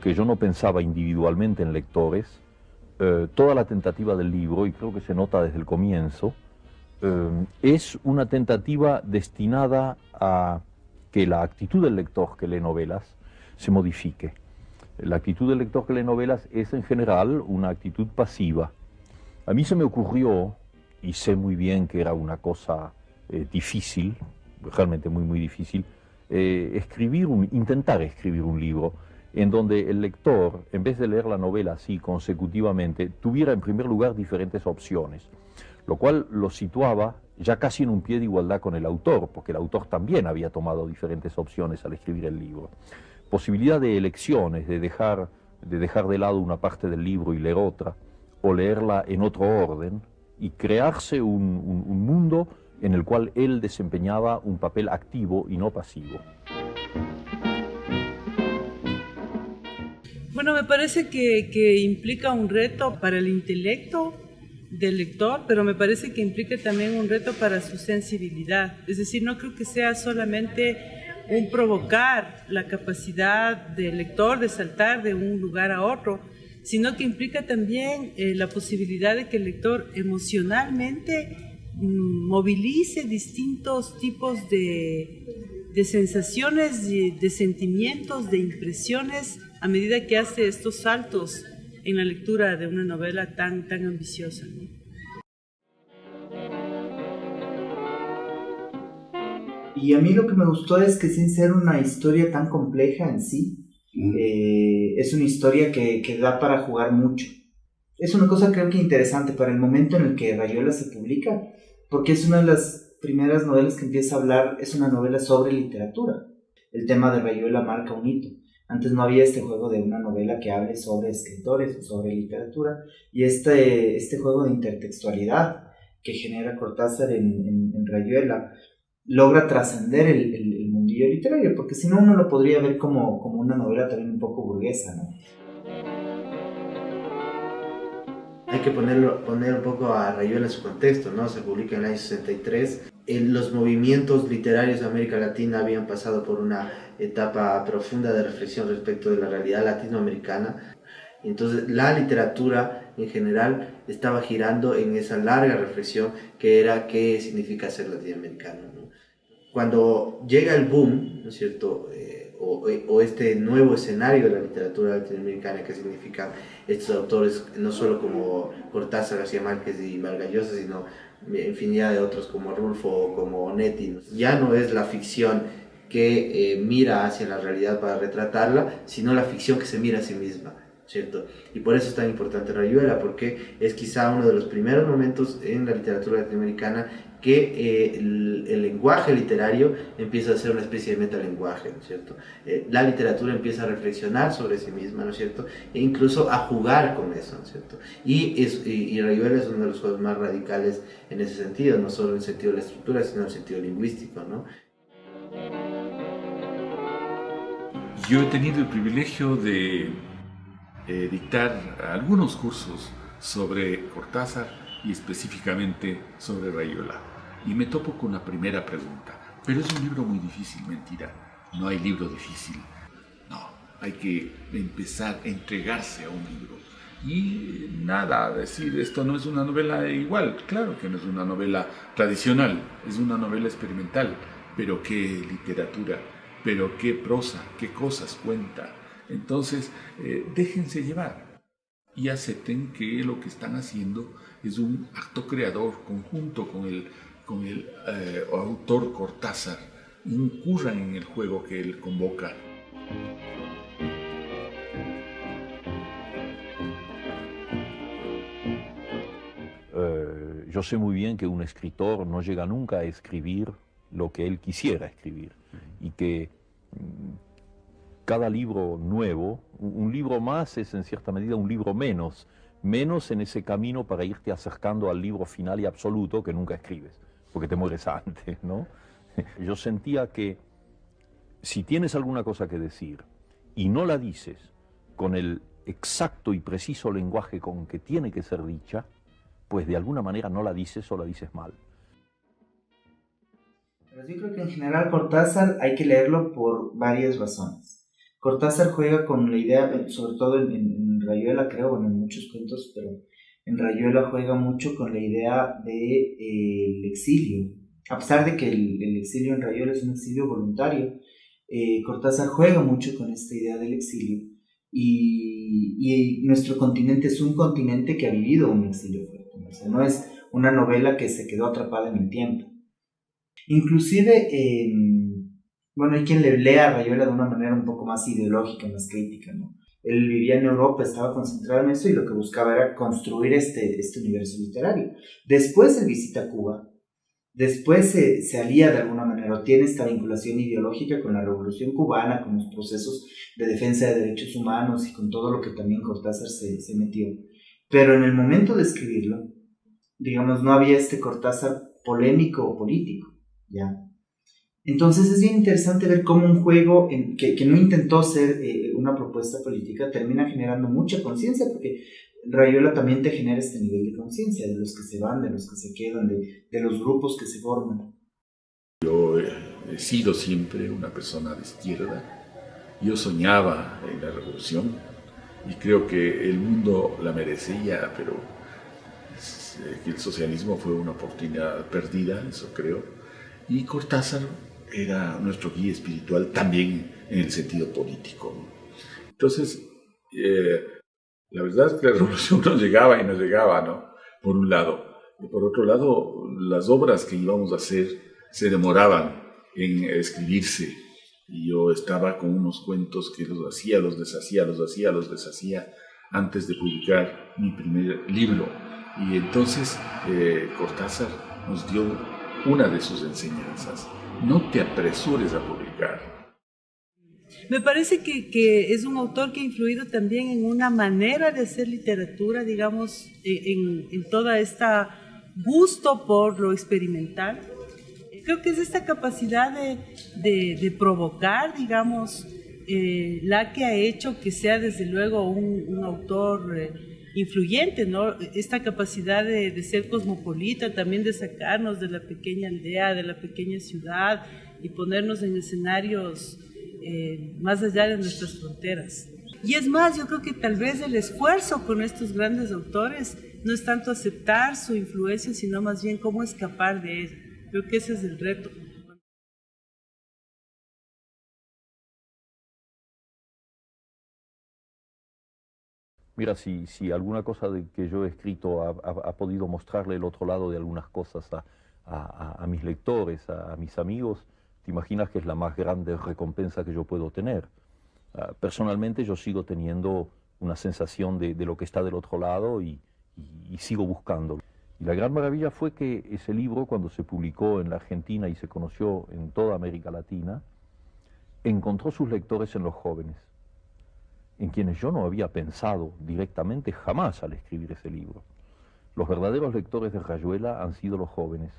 que yo no pensaba individualmente en lectores, toda la tentativa del libro, y creo que se nota desde el comienzo, es una tentativa destinada a que la actitud del lector que lee novelas se modifique. La actitud del lector que lee novelas es en general una actitud pasiva. A mí se me ocurrió, y sé muy bien que era una cosa difícil, realmente muy difícil, intentar escribir un libro en donde el lector, en vez de leer la novela así consecutivamente, tuviera en primer lugar diferentes opciones, lo cual lo situaba ya casi en un pie de igualdad con el autor, porque el autor también había tomado diferentes opciones al escribir el libro. Posibilidad de elecciones, de dejar de lado una parte del libro y leer otra, o leerla en otro orden, y crearse un mundo en el cual él desempeñaba un papel activo y no pasivo. Bueno, me parece que implica un reto para el intelecto del lector, pero me parece que implica también un reto para su sensibilidad. Es decir, no creo que sea solamente un provocar la capacidad del lector de saltar de un lugar a otro, sino que implica también la posibilidad de que el lector emocionalmente movilice distintos tipos de sensaciones, de sentimientos, de impresiones a medida que hace estos saltos en la lectura de una novela tan ambiciosa, ¿no? Y a mí lo que me gustó es que sin ser una historia tan compleja en sí, es una historia que da para jugar mucho. Es una cosa creo que interesante para el momento en el que Rayuela se publica, porque es una de las primeras novelas que empieza a hablar, es una novela sobre literatura. El tema de Rayuela marca un hito. Antes no había este juego de una novela que hable sobre escritores o sobre literatura, y este juego de intertextualidad que genera Cortázar en Rayuela logra trascender el mundillo literario, porque si no uno lo podría ver como una novela también un poco burguesa, ¿no? Hay que poner un poco a Rayuela en su contexto, ¿no? Se publica en el año 63. Los movimientos literarios de América Latina habían pasado por una etapa profunda de reflexión respecto de la realidad latinoamericana. Entonces la literatura en general estaba girando en esa larga reflexión que era qué significa ser latinoamericano, ¿no? Cuando llega el boom, ¿no es cierto?, o este nuevo escenario de la literatura latinoamericana, que significan estos autores, no solo como Cortázar, García Márquez y Vargas Llosa, sino infinidad de otros como Rulfo o como Onetti, ¿no? Ya no es la ficción que mira hacia la realidad para retratarla, sino la ficción que se mira a sí misma, ¿cierto? Y por eso es tan importante Rayuela, porque es quizá uno de los primeros momentos en la literatura latinoamericana que el lenguaje literario empieza a ser una especie de metalenguaje, ¿no es cierto? La literatura empieza a reflexionar sobre sí misma, ¿no es cierto? E incluso a jugar con eso, ¿no es cierto? Y Rayuela es uno de los juegos más radicales en ese sentido, no solo en el sentido de la estructura, sino en el sentido lingüístico, ¿no? Yo he tenido el privilegio de dictar algunos cursos sobre Cortázar y específicamente sobre Rayuela. Y me topo con la primera pregunta. Pero es un libro muy difícil, mentira. No hay libro difícil. No, hay que empezar a entregarse a un libro. Y nada, decir esto no es una novela igual. Claro que no es una novela tradicional, es una novela experimental. Pero qué literatura, pero qué prosa, qué cosas cuenta. Entonces, déjense llevar y acepten que lo que están haciendo es un acto creador conjunto con el autor Cortázar. Incurran en el juego que él convoca. Yo sé muy bien que un escritor no llega nunca a escribir lo que él quisiera escribir, y que cada libro nuevo, un libro más es en cierta medida un libro menos en ese camino para irte acercando al libro final y absoluto que nunca escribes, porque te mueres antes, ¿no? Yo sentía que si tienes alguna cosa que decir y no la dices con el exacto y preciso lenguaje con que tiene que ser dicha, pues de alguna manera no la dices o la dices mal. Pero yo creo que en general Cortázar hay que leerlo por varias razones. Cortázar juega con la idea, sobre todo en Rayuela, creo, bueno, en muchos cuentos, pero en Rayuela juega mucho con la idea del exilio. A pesar de que el exilio en Rayuela es un exilio voluntario, Cortázar juega mucho con esta idea del exilio y nuestro continente es un continente que ha vivido un exilio fuerte, ¿no? O sea, no es una novela que se quedó atrapada en el tiempo. Inclusive, bueno, hay quien le lea a Rayuela de una manera un poco más ideológica, más crítica, ¿no? Él vivía en Europa, estaba concentrado en eso y lo que buscaba era construir este universo literario. Después él visita Cuba, después se alía de alguna manera, o tiene esta vinculación ideológica con la Revolución Cubana, con los procesos de defensa de derechos humanos y con todo lo que también Cortázar se metió. Pero en el momento de escribirlo, digamos, no había este Cortázar polémico o político, ¿ya? Entonces es bien interesante ver cómo un juego que no intentó ser una propuesta política termina generando mucha conciencia, porque Rayuela también te genera este nivel de conciencia de los que se van, de los que se quedan, de los grupos que se forman. Yo he sido siempre una persona de izquierda. Yo soñaba en la revolución y creo que el mundo la merecía, pero que el socialismo fue una oportunidad perdida, eso creo. Y Cortázar era nuestro guía espiritual también en el sentido político. Entonces, la verdad es que la revolución no llegaba y no llegaba, ¿no? Por un lado. Y por otro lado, las obras que íbamos a hacer se demoraban en escribirse. Y yo estaba con unos cuentos que los hacía, los deshacía antes de publicar mi primer libro. Y entonces Cortázar nos dio una de sus enseñanzas: no te apresures a publicar. Me parece que es un autor que ha influido también en una manera de hacer literatura, digamos, en toda esta gusto por lo experimental. Creo que es esta capacidad de provocar, digamos, la que ha hecho que sea desde luego un autor influyente, ¿no? Esta capacidad de ser cosmopolita, también de sacarnos de la pequeña aldea, de la pequeña ciudad y ponernos en escenarios más allá de nuestras fronteras. Y es más, yo creo que tal vez el esfuerzo con estos grandes autores no es tanto aceptar su influencia, sino más bien cómo escapar de ella. Creo que ese es el reto. Mira, si alguna cosa de que yo he escrito ha podido mostrarle el otro lado de algunas cosas a mis lectores, a mis amigos, te imaginas que es la más grande recompensa que yo puedo tener. Personalmente yo sigo teniendo una sensación de lo que está del otro lado y sigo buscando. Y la gran maravilla fue que ese libro, cuando se publicó en la Argentina y se conoció en toda América Latina, encontró sus lectores en los jóvenes, en quienes yo no había pensado directamente jamás al escribir ese libro. Los verdaderos lectores de Rayuela han sido los jóvenes.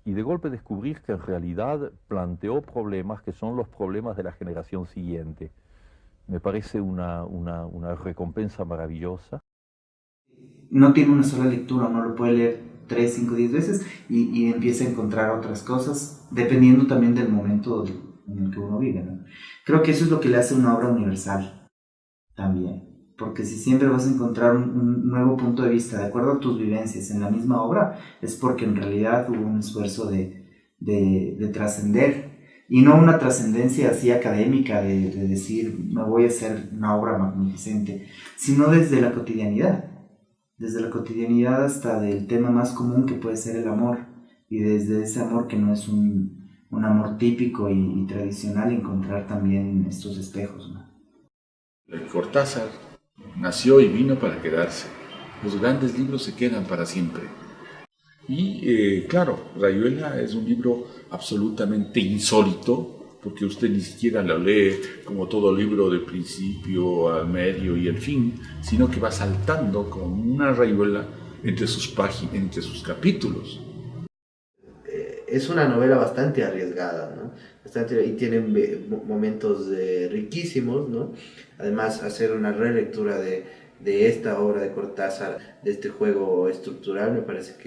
Y de golpe descubrir que en realidad planteó problemas que son los problemas de la generación siguiente. Me parece una recompensa maravillosa. No tiene una sola lectura, uno lo puede leer 3, 5, 10 veces y empieza a encontrar otras cosas, dependiendo también del momento en el que uno vive, ¿no? Creo que eso es lo que le hace una obra universal también, porque si siempre vas a encontrar un nuevo punto de vista de acuerdo a tus vivencias en la misma obra, es porque en realidad hubo un esfuerzo de trascender, y no una trascendencia así académica de decir me voy a hacer una obra magnificente, sino desde la cotidianidad hasta del tema más común que puede ser el amor, y desde ese amor que no es un amor típico y tradicional, encontrar también estos espejos, ¿no? Cortázar nació y vino para quedarse. Los grandes libros se quedan para siempre. Y claro, Rayuela es un libro absolutamente insólito, porque usted ni siquiera lo lee como todo libro del principio al medio y el fin, sino que va saltando como una rayuela entre sus páginas, entre sus capítulos. Es una novela bastante arriesgada, ¿no? Y tiene momentos riquísimos, ¿no? Además, hacer una relectura de esta obra de Cortázar, de este juego estructural, me parece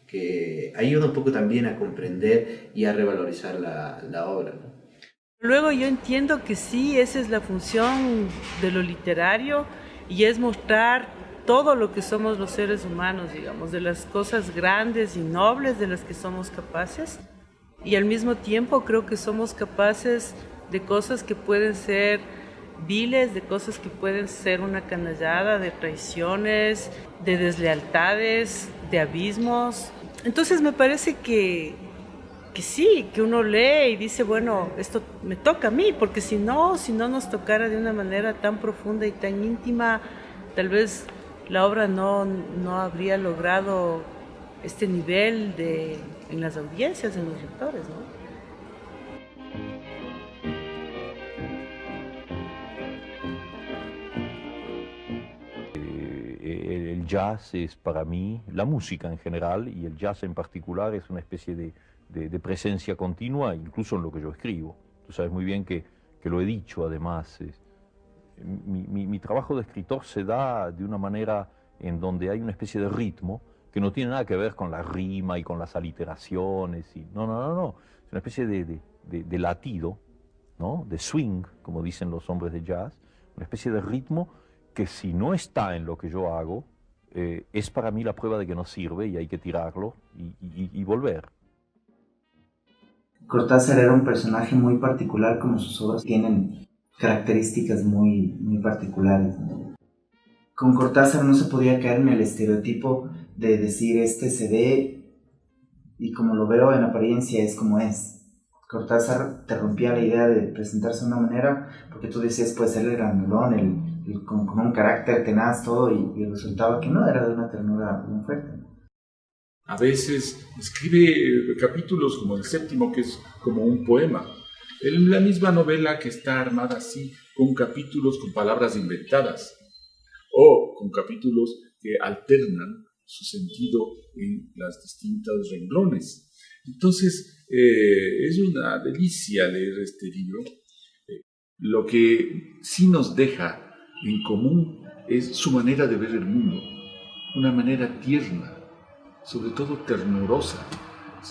que ayuda un poco también a comprender y a revalorizar la obra, ¿no? Luego yo entiendo que sí, esa es la función de lo literario y es mostrar todo lo que somos los seres humanos, digamos, de las cosas grandes y nobles de las que somos capaces, y al mismo tiempo creo que somos capaces de cosas que pueden ser viles, de cosas que pueden ser una canallada, de traiciones, de deslealtades, de abismos. Entonces me parece que sí, que uno lee y dice, bueno, esto me toca a mí, porque si no nos tocara de una manera tan profunda y tan íntima, tal vez la obra no habría logrado este nivel en las audiencias, en los lectores, ¿no? El jazz es para mí, la música en general y el jazz en particular es una especie de presencia continua, incluso en lo que yo escribo. Tú sabes muy bien que lo he dicho además. Mi trabajo de escritor se da de una manera en donde hay una especie de ritmo que no tiene nada que ver con la rima y con las aliteraciones. No. Es una especie de latido, ¿no? De swing, como dicen los hombres de jazz, una especie de ritmo que si no está en lo que yo hago, es para mí la prueba de que no sirve y hay que tirarlo y volver. Cortázar era un personaje muy particular, como sus obras tienen características muy, muy particulares. Con Cortázar no se podía caer en el estereotipo de decir este se ve y como lo veo en apariencia es como es. Cortázar te rompía la idea de presentarse de una manera porque tú decías pues él era grandolón, con un carácter tenaz todo y resultaba que no, era de una ternura muy fuerte. A veces escribe capítulos como el séptimo, que es como un poema. La misma novela que está armada así, con capítulos con palabras inventadas, o con capítulos que alternan su sentido en las distintos renglones. Entonces, es una delicia leer este libro. Lo que sí nos deja en común es su manera de ver el mundo, una manera tierna, sobre todo ternurosa,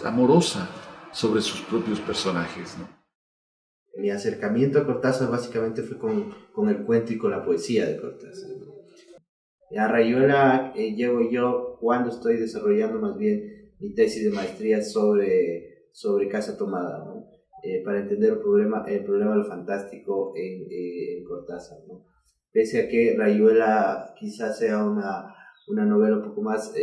amorosa sobre sus propios personajes, ¿no? Mi acercamiento a Cortázar básicamente fue con el cuento y con la poesía de Cortázar, ¿no? A Rayuela llevo yo cuando estoy desarrollando más bien mi tesis de maestría sobre Casa Tomada, ¿no? Para entender el problema de lo fantástico en Cortázar, ¿no? Pese a que Rayuela quizás sea una novela un poco más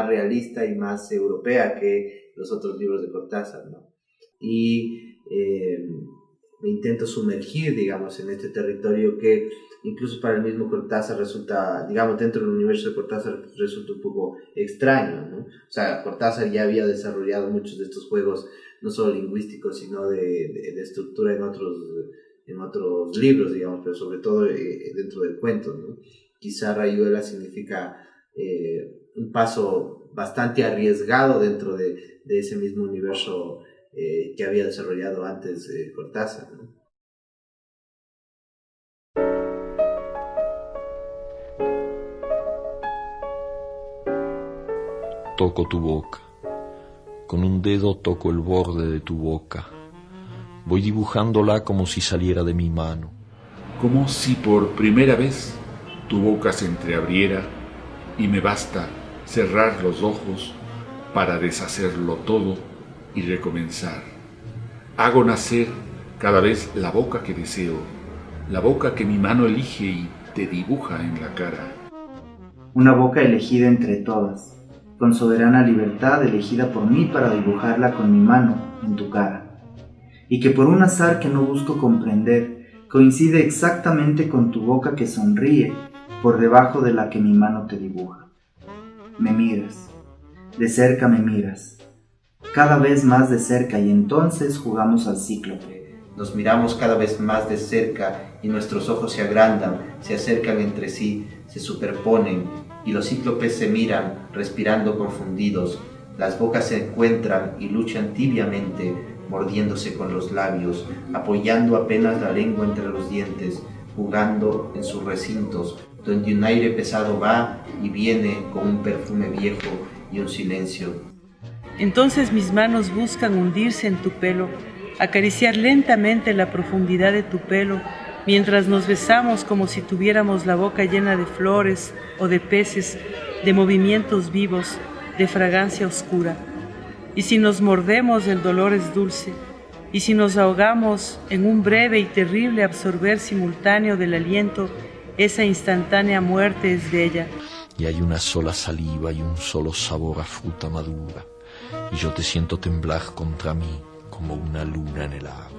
realista y más europea que los otros libros de Cortázar, ¿no? Y me intento sumergir, digamos, en este territorio que incluso para el mismo Cortázar resulta, digamos, dentro del universo de Cortázar resulta un poco extraño, ¿no? O sea, Cortázar ya había desarrollado muchos de estos juegos, no solo lingüísticos, sino de estructura en otros libros, digamos, pero sobre todo dentro del cuento, ¿no? Quizá Rayuela significa un paso bastante arriesgado dentro de ese mismo universo que había desarrollado antes Cortázar, ¿no? Toco tu boca, con un dedo toco el borde de tu boca, voy dibujándola como si saliera de mi mano. Como si por primera vez tu boca se entreabriera y me basta cerrar los ojos para deshacerlo todo y recomenzar. Hago nacer cada vez la boca que deseo, la boca que mi mano elige y te dibuja en la cara. Una boca elegida entre todas, con soberana libertad elegida por mí para dibujarla con mi mano en tu cara, y que por un azar que no busco comprender, coincide exactamente con tu boca que sonríe por debajo de la que mi mano te dibuja. Me miras, de cerca me miras, cada vez más de cerca y entonces jugamos al cíclope. Nos miramos cada vez más de cerca y nuestros ojos se agrandan, se acercan entre sí, se superponen y los cíclopes se miran, respirando confundidos. Las bocas se encuentran y luchan tibiamente, mordiéndose con los labios, apoyando apenas la lengua entre los dientes, jugando en sus recintos, donde un aire pesado va y viene con un perfume viejo y un silencio. Entonces mis manos buscan hundirse en tu pelo acariciar lentamente la profundidad de tu pelo, mientras nos besamos como si tuviéramos la boca llena de flores o de peces, de movimientos vivos, de fragancia oscura. Y si nos mordemos, el dolor es dulce, y si nos ahogamos en un breve y terrible absorber simultáneo del aliento, esa instantánea muerte es bella. Y hay una sola saliva y un solo sabor a fruta madura, y yo te siento temblar contra mí como una luna en el agua.